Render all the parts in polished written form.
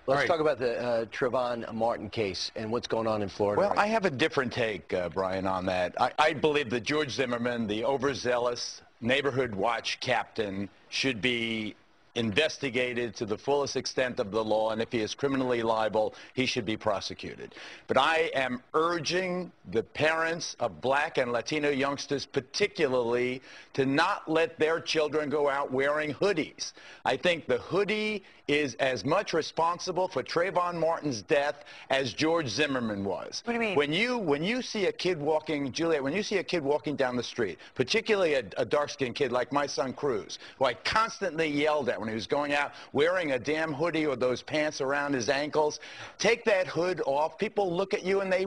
Let's talk about the Trayvon Martin case and what's going on in Florida. Well, I have a different take, Brian, on that. I believe that George Zimmerman, the overzealous neighborhood watch captain, should be investigated to the fullest extent of the law, and if he is criminally liable, he should be prosecuted. But I am urging the parents of black and Latino youngsters particularly to not let their children go out wearing hoodies. I think the hoodie is as much responsible for Trayvon Martin's death as George Zimmerman was. What do you mean? When you see a kid walking, Juliet, when you see a kid walking down the street, particularly a dark-skinned kid like my son Cruz, who I constantly yelled at when he was going out wearing a damn hoodie or those pants around his ankles, take that hood off. People look at you and they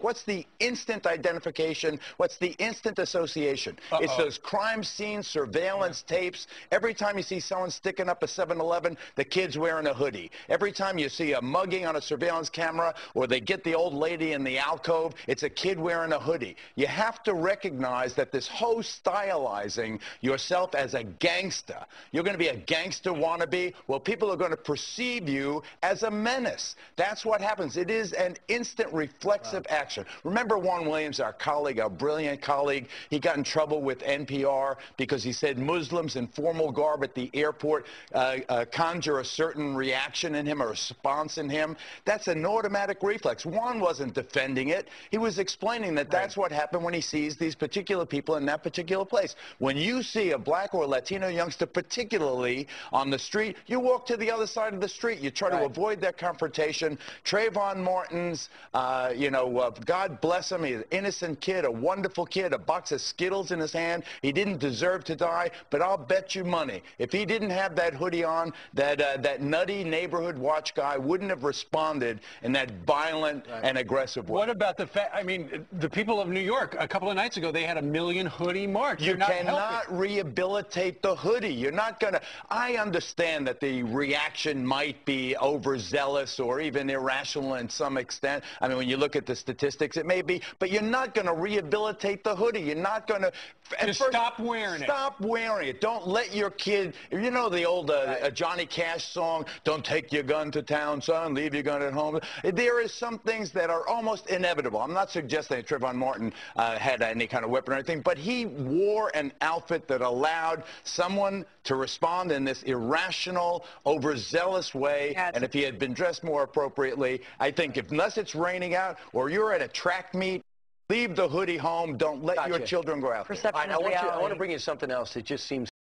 what's the instant identification? What's the instant association? It's those crime scene surveillance tapes. Every time you see someone sticking up a 7-Eleven, the kid's wearing a hoodie. Every time you see a mugging on a surveillance camera or they get the old lady in the alcove, it's a kid wearing a hoodie. You have to recognize that this whole stylizing yourself as a gangster, you're going to be a gangster wannabe, well, people are going to perceive you as a menace. That's what happens. It is an instant reflexive action. Remember Juan Williams, our colleague, our brilliant colleague, he got in trouble with NPR because he said Muslims in formal garb at the airport conjure a certain reaction in him, a response in him. That's an automatic reflex. Juan wasn't defending it. He was explaining that that's what happened when he sees these particular people in that particular place. When you see a black or Latino youngster, particularly on the street, you walk to the other side of the street. You try to avoid that confrontation. Trayvon Martin's, God bless him. He's an innocent kid, a wonderful kid, a box of Skittles in his hand. He didn't deserve to die, but I'll bet you money, if he didn't have that hoodie on, that nutty neighborhood watch guy wouldn't have responded in that violent and aggressive way. What about the fact, I mean, the people of New York, a couple of nights ago, they had a 1 million hoodie march. You cannot rehabilitate the hoodie. You're not going to. I understand that the reaction might be overzealous or even irrational in some extent. I mean, when you look at the statistics, it may be, but you're not going to rehabilitate the hoodie. You're not going to. Just stop wearing it. Stop wearing it. Don't let your kid. You know the old Johnny Cash song, "Don't take your gun to town, son. Leave your gun at home." There is some things that are almost inevitable. I'm not suggesting that Trayvon Martin had any kind of weapon or anything, but he wore an outfit that allowed someone to respond in this irrational, overzealous way. And if he had been dressed more appropriately, I think, unless it's raining out or you're at a track meet, leave the hoodie home. Don't let your children go out there. I want to bring you something else that just seems